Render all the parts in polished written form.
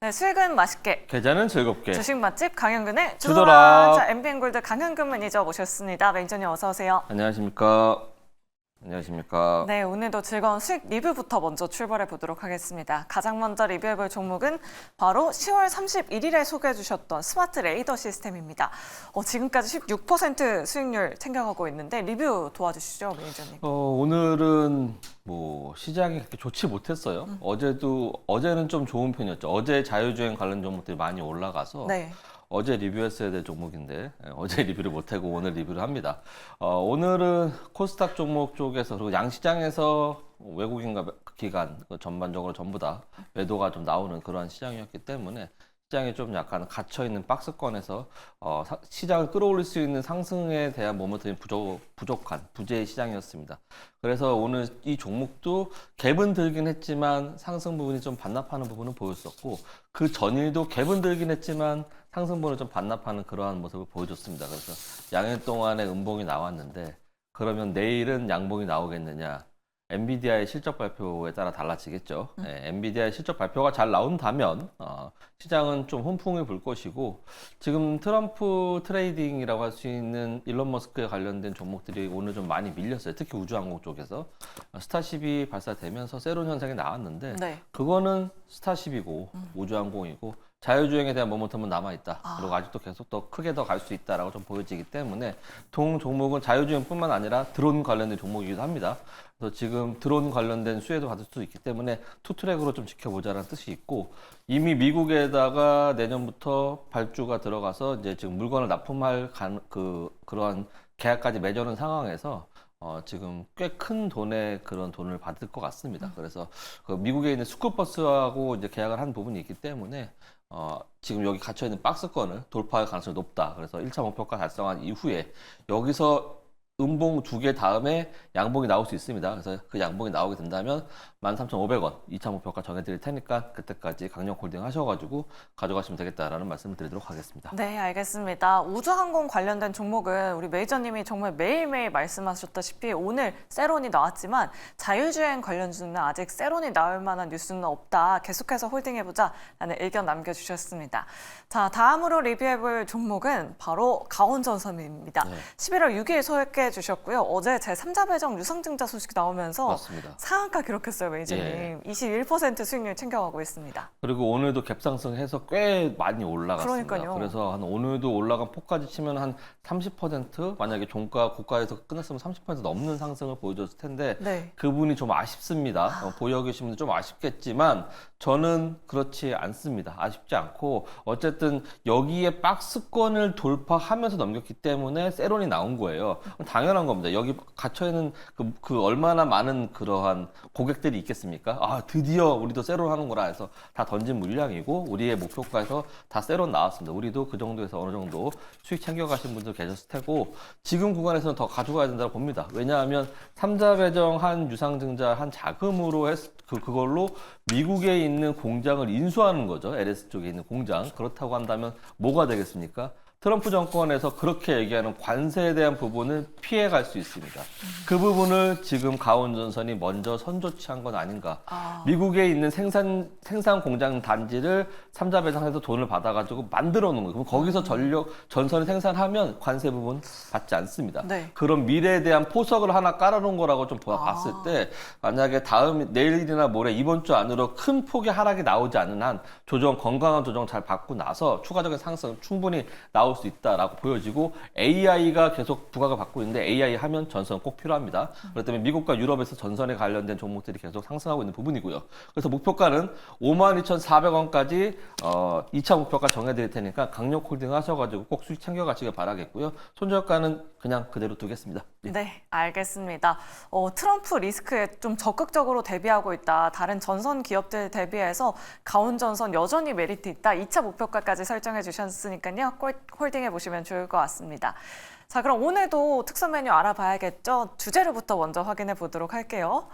네, 수익은 맛있게, 계좌는 즐겁게. 주식 맛집 강현근의 주더라. 주더라. 자, MBN골드 강현근 매니저 모셨습니다. 매니저님 어서 오세요. 안녕하십니까. 안녕하십니까. 네, 오늘도 즐거운 수익 리뷰부터 먼저 출발해 보도록 하겠습니다. 가장 먼저 리뷰해볼 종목은 바로 10월 31일에 소개해 주셨던 스마트 레이더 시스템입니다. 지금까지 16% 수익률 챙겨가고 있는데 리뷰 도와주시죠, 매니저님. 오늘은 뭐 시장이 그렇게 좋지 못했어요. 어제는 좀 좋은 편이었죠. 어제 자율주행 관련 종목들이 많이 올라가서 네. 어제 리뷰했어야 될 종목인데 어제 리뷰를 못하고 오늘 리뷰를 합니다. 오늘은 코스닥 종목 쪽에서 그리고 양시장에서 외국인과 기관 전반적으로 전부 다 매도가 좀 나오는 그러한 시장이었기 때문에 시장이 좀 약간 갇혀있는 박스권에서 시장을 끌어올릴 수 있는 상승에 대한 모멘텀이 부족한 부재의 시장이었습니다. 그래서 오늘 이 종목도 갭은 들긴 했지만 상승 부분이 좀 반납하는 부분은 보였었고 그 전일도 갭은 들긴 했지만 상승 부분을 좀 반납하는 그러한 모습을 보여줬습니다. 그래서 양일 동안에 음봉이 나왔는데 그러면 내일은 양봉이 나오겠느냐? 엔비디아의 실적 발표에 따라 달라지겠죠. 네, 엔비디아의 실적 발표가 잘 나온다면 시장은 좀 훈풍이 불 것이고 지금 트럼프 트레이딩이라고 할 수 있는 일론 머스크에 관련된 종목들이 오늘 좀 많이 밀렸어요. 특히 우주항공 쪽에서 스타쉽이 발사되면서 세론 현상이 나왔는데 네. 그거는 스타쉽이고 우주항공이고 자율주행에 대한 모멘텀은 남아있다. 그리고 아직도 계속 더 크게 더 갈 수 있다라고 좀 보여지기 때문에 동 종목은 자율주행뿐만 아니라 드론 관련된 종목이기도 합니다. 그래서 지금 드론 관련된 수혜도 받을 수 있기 때문에 투트랙으로 좀 지켜보자는 뜻이 있고 이미 미국에다가 내년부터 발주가 들어가서 이제 지금 물건을 납품할 그러한 계약까지 맺어놓은 상황에서 지금 꽤 큰 돈의 그런 돈을 받을 것 같습니다. 그래서 그 미국에 있는 스쿨버스하고 이제 계약을 한 부분이 있기 때문에 지금 여기 갇혀있는 박스권을 돌파할 가능성이 높다. 그래서 1차 목표가 달성한 이후에 여기서 음봉 2개 다음에 양봉이 나올 수 있습니다. 그래서 그 양봉이 나오게 된다면 13,500원 2차 목표가 정해드릴 테니까 그때까지 강력 홀딩 하셔가지고 가져가시면 되겠다라는 말씀을 드리도록 하겠습니다. 네, 알겠습니다. 우주항공 관련된 종목은 우리 매니저님이 정말 매일매일 말씀하셨다시피 오늘 세론이 나왔지만 자율주행 관련주는 아직 세론이 나올 만한 뉴스는 없다. 계속해서 홀딩해보자 라는 의견 남겨주셨습니다. 자, 다음으로 리뷰해볼 종목은 바로 가온전선입니다. 네. 11월 6일 소개해 주셨고요. 어제 제3자 배정 유상증자 소식 나오면서 맞습니다. 상한가 기록했어요, 매니저님. 예. 21% 수익률 챙겨가고 있습니다. 그리고 오늘도 갭상승해서 꽤 많이 올라갔습니다. 그러니까요. 그래서 한 오늘도 올라간 폭까지 치면 한 30% 만약에 종가 고가에서 끝났으면 30% 넘는 상승을 보여줬을 텐데 네. 그분이 좀 아쉽습니다. 보여 계신 분들 좀 아쉽겠지만 저는 그렇지 않습니다. 아쉽지 않고 어쨌든 여기에 박스권을 돌파하면서 넘겼기 때문에 세론이 나온 거예요. 당연한 겁니다. 여기 갇혀있는 그 얼마나 많은 그러한 고객들이 있겠습니까? 아, 드디어 우리도 세론 하는구나 해서 다 던진 물량이고 우리의 목표가에서 다 세론 나왔습니다. 우리도 그 정도에서 어느 정도 수익 챙겨가신 분들 계셨을 테고 지금 구간에서는 더 가져가야 된다고 봅니다. 왜냐하면 3자 배정한 유상증자 한 자금으로 그걸로 미국에 있는 공장을 인수하는 거죠. LS 쪽에 있는 공장. 그렇다고 한다면 뭐가 되겠습니까? 트럼프 정권에서 그렇게 얘기하는 관세에 대한 부분을 피해갈 수 있습니다. 그 부분을 지금 가온전선이 먼저 선조치한 건 아닌가. 미국에 있는 생산 공장 단지를 3자 배상해서 돈을 받아가지고 만들어 놓은 거예요. 그럼 거기서 전선을 생산하면 관세 부분 받지 않습니다. 네. 그런 미래에 대한 포석을 하나 깔아놓은 거라고 좀 봤을 때 만약에 내일이나 모레 이번 주 안으로 큰 폭의 하락이 나오지 않는 한 건강한 조정 잘 받고 나서 추가적인 상승 충분히 나올 수 있다라고 보여지고 AI가 계속 부각을 받고 있는데 AI 하면 전선 꼭 필요합니다. 그렇기 때문에 미국과 유럽에서 전선에 관련된 종목들이 계속 상승하고 있는 부분이고요. 그래서 목표가는 52,400원까지 2차 목표가 정해드릴 테니까 강력 홀딩 하셔가지고 꼭 수익 챙겨가시길 바라겠고요. 손절가는 그냥 그대로 두겠습니다. 예. 네, 알겠습니다. 트럼프 리스크에 좀 적극적으로 대비하고 있다. 다른 전선 기업들 대비해서 가온전선 여전히 메리트 있다. 2차 목표가까지 설정해 주셨으니까요. 꼭 홀딩해 보시면 좋을 것 같습니다. 자, 그럼 오늘도 특선 메뉴 알아봐야겠죠? 주제로부터 먼저 확인해 보도록 할게요.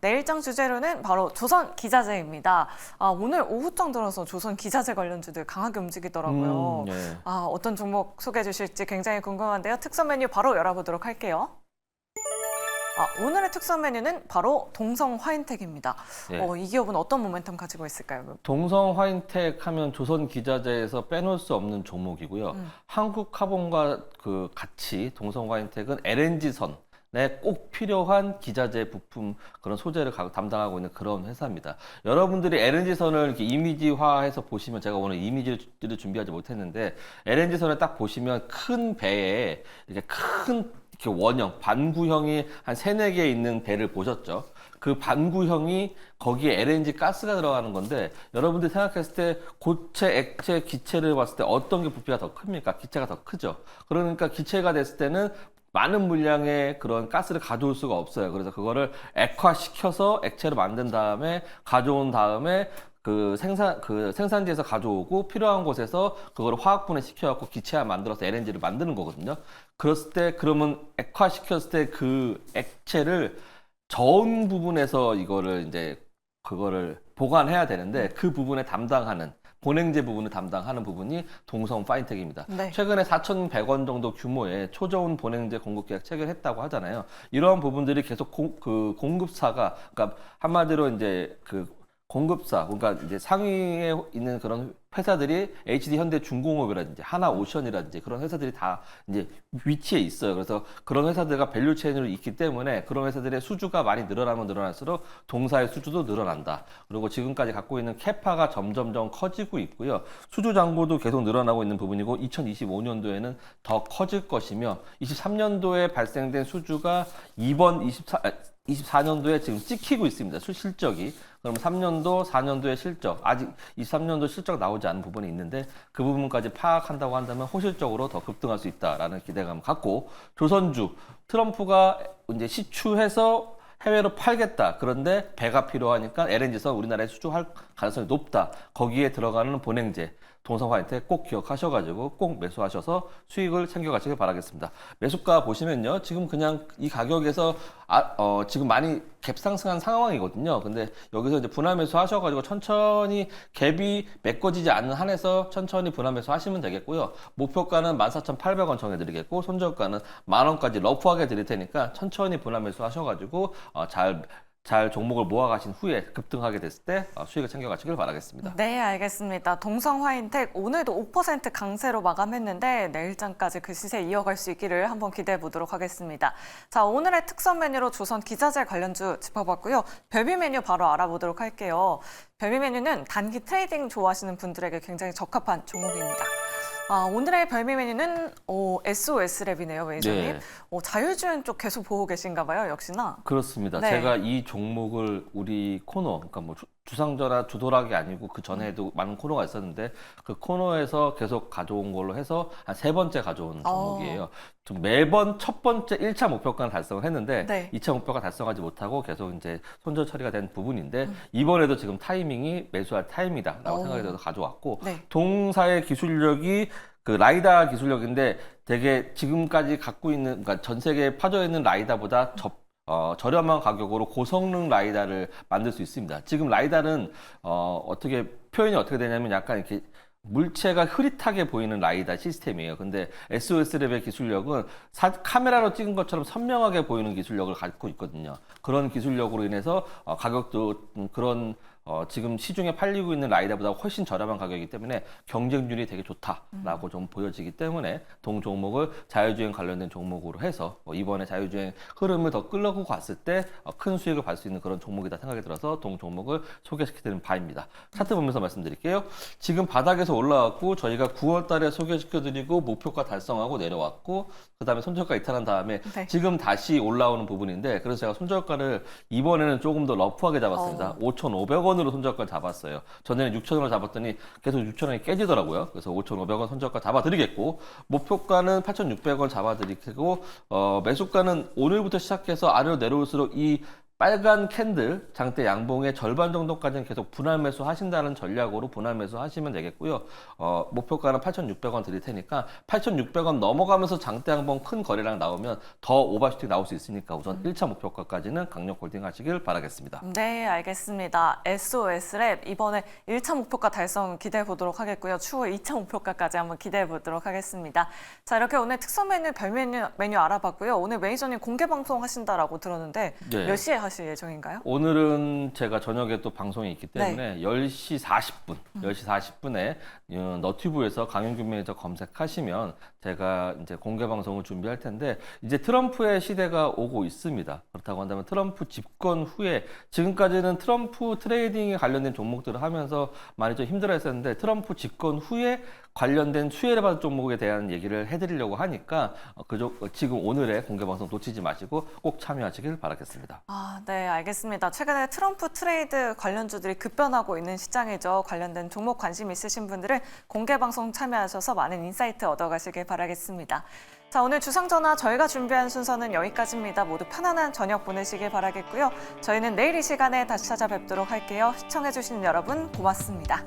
내일장 주제로는 바로 조선 기자재입니다. 오늘 오후장 들어서 조선 기자재 관련주들 강하게 움직이더라고요. 네. 어떤 종목 소개해 주실지 굉장히 궁금한데요. 특선 메뉴 바로 열어보도록 할게요. 오늘의 특선 메뉴는 바로 동성 화인텍입니다. 네. 이 기업은 어떤 모멘텀 가지고 있을까요? 동성 화인텍 하면 조선 기자재에서 빼놓을 수 없는 종목이고요. 한국 카본과 같이 동성 화인텍은 LNG선 네, 꼭 필요한 기자재 부품 그런 소재를 담당하고 있는 그런 회사입니다. 여러분들이 LNG선을 이렇게 이미지화해서 보시면 제가 오늘 이미지를 준비하지 못했는데 LNG선을 딱 보시면 큰 배에 이렇게 큰 이렇게 원형 반구형이 한 3, 4개 있는 배를 보셨죠? 그 반구형이 거기에 LNG 가스가 들어가는 건데 여러분들이 생각했을 때 고체, 액체, 기체를 봤을 때 어떤 게 부피가 더 큽니까? 기체가 더 크죠. 그러니까 기체가 됐을 때는 많은 물량의 그런 가스를 가져올 수가 없어요. 그래서 그거를 액화시켜서 액체를 만든 다음에 가져온 다음에 생산지에서 가져오고 필요한 곳에서 그걸 화학분해 시켜갖고 기체화 만들어서 LNG를 만드는 거거든요. 그랬을 때 그러면 액화시켰을 때 그 액체를 저온 부분에서 그거를 보관해야 되는데 그 부분에 담당하는 본행제 부분을 담당하는 부분이 동성 파인텍입니다. 네. 최근에 4,100원 정도 규모의 초저온 본행제 공급 계약 체결했다고 하잖아요. 이러한 부분들이 계속 공급사가, 그러니까 한마디로 이제 공급사, 그러니까 이제 상위에 있는 그런 회사들이 HD 현대 중공업이라든지 하나오션이라든지 그런 회사들이 다 이제 위치에 있어요. 그래서 그런 회사들과 밸류 체인으로 있기 때문에 그런 회사들의 수주가 많이 늘어나면 늘어날수록 동사의 수주도 늘어난다. 그리고 지금까지 갖고 있는 캐파가 점점점 커지고 있고요. 수주 잔고도 계속 늘어나고 있는 부분이고 2025년도에는 더 커질 것이며 23년도에 발생된 수주가 24년도에 지금 찍히고 있습니다. 실적이. 그러면 3년도, 4년도의 실적, 아직 23년도 실적 나오지 않은 부분이 있는데 그 부분까지 파악한다고 한다면 호실적으로 더 급등할 수 있다라는 기대감을 갖고 조선주, 트럼프가 이제 시추해서 해외로 팔겠다. 그런데 배가 필요하니까 LNG선 우리나라에 수주할 가능성이 높다. 거기에 들어가는 본행제, 동성 화이텍 꼭 기억하셔가지고 꼭 매수하셔서 수익을 챙겨가시길 바라겠습니다. 매수가 보시면요. 지금 그냥 이 가격에서 지금 많이 갭 상승한 상황이거든요. 근데 여기서 이제 분할 매수 하셔가지고 천천히 갭이 메꿔지지 않는 한에서 천천히 분할 매수 하시면 되겠고요. 목표가는 14,800원 정해드리겠고 손절가는 10,000원까지 러프하게 드릴 테니까 천천히 분할 매수 하셔가지고 잘 종목을 모아가신 후에 급등하게 됐을 때 수익을 챙겨가시길 바라겠습니다. 네, 알겠습니다. 동성 화인텍 오늘도 5% 강세로 마감했는데 내일장까지 그 시세 이어갈 수 있기를 한번 기대해 보도록 하겠습니다. 자, 오늘의 특선 메뉴로 조선 기자재 관련주 짚어봤고요. 별미 메뉴 바로 알아보도록 할게요. 별미 메뉴는 단기 트레이딩 좋아하시는 분들에게 굉장히 적합한 종목입니다. 오늘의 별미 메뉴는 SOS랩이네요, 매니저님. 네. 자율주행 쪽 계속 보고 계신가 봐요, 역시나. 그렇습니다. 네. 제가 이 종목을 우리 코너, 그러니까 뭐 주상전화 주도락이 아니고 그 전에도 많은 코너가 있었는데 그 코너에서 계속 가져온 걸로 해서 한 3번째 가져온 종목이에요. 좀 매번 첫 번째 1차 목표가는 달성을 했는데 네. 2차 목표가 달성하지 못하고 계속 이제 손절 처리가 된 부분인데 이번에도 지금 타이밍이 매수할 타임이다라고 생각이 들어서 가져왔고 네. 동사의 기술력이 라이다 기술력인데 되게 지금까지 갖고 있는, 그러니까 전 세계에 퍼져 있는 라이다보다 저렴한 가격으로 고성능 라이다를 만들 수 있습니다. 지금 라이다는 표현이 어떻게 되냐면 약간 이렇게 물체가 흐릿하게 보이는 라이다 시스템이에요. 근데 SOS랩의 기술력은 카메라로 찍은 것처럼 선명하게 보이는 기술력을 갖고 있거든요. 그런 기술력으로 인해서 가격도 그런 지금 시중에 팔리고 있는 라이다보다 훨씬 저렴한 가격이기 때문에 경쟁률이 되게 좋다라고 좀 보여지기 때문에 동 종목을 자율주행 관련된 종목으로 해서 이번에 자율주행 흐름을 더 끌고 갔을 때 큰 수익을 받을 수 있는 그런 종목이다 생각이 들어서 동 종목을 소개시켜드리는 바입니다. 차트 보면서 말씀드릴게요. 지금 바닥에서 올라왔고 저희가 9월 달에 소개시켜드리고 목표가 달성하고 내려왔고 그 다음에 손절가 이탈한 다음에 네. 지금 다시 올라오는 부분인데 그래서 제가 손절가를 이번에는 조금 더 러프하게 잡았습니다. 5,500원으로 손절가 잡았어요. 전에는 6,000원을 잡았더니 계속 6,000원이 깨지더라고요. 그래서 5,500원 손절가 잡아드리겠고 목표가는 8,600원 잡아드리고 매수가는 오늘부터 시작해서 아래로 내려올수록 이 빨간 캔들 장대 양봉의 절반 정도까지는 계속 분할 매수 하신다는 전략으로 분할 매수 하시면 되겠고요. 목표가는 8,600원 드릴 테니까 8,600원 넘어가면서 장대 양봉 큰 거래량 나오면 더 오버슈팅 나올 수 있으니까 우선 1차 목표가까지는 강력 홀딩 하시길 바라겠습니다. 네, 알겠습니다. SOS랩 이번에 1차 목표가 달성 기대해 보도록 하겠고요. 추후 2차 목표가까지 한번 기대해 보도록 하겠습니다. 자, 이렇게 오늘 특선 메뉴, 별 메뉴 알아봤고요. 오늘 매니저님 공개 방송 하신다라고 들었는데 네. 몇 시에 하실 예정인가요? 오늘은 제가 저녁에 또 방송이 있기 때문에 10시 40분, 10시 40분에 너튜브에서 강윤규 매니저 검색하시면 제가 이제 공개 방송을 준비할 텐데 이제 트럼프의 시대가 오고 있습니다. 그렇다고 한다면 트럼프 집권 후에 지금까지는 트럼프 트레이딩에 관련된 종목들을 하면서 많이 좀 힘들어했었는데 트럼프 집권 후에 관련된 수혜를 받은 종목에 대한 얘기를 해드리려고 하니까 지금 오늘의 공개 방송 놓치지 마시고 꼭 참여하시길 바라겠습니다. 네, 알겠습니다. 최근에 트럼프 트레이드 관련주들이 급변하고 있는 시장이죠. 관련된 종목 관심 있으신 분들은 공개 방송 참여하셔서 많은 인사이트 얻어가시길 바라겠습니다. 자, 오늘 주상전화 저희가 준비한 순서는 여기까지입니다. 모두 편안한 저녁 보내시길 바라겠고요. 저희는 내일 이 시간에 다시 찾아뵙도록 할게요. 시청해주신 여러분 고맙습니다.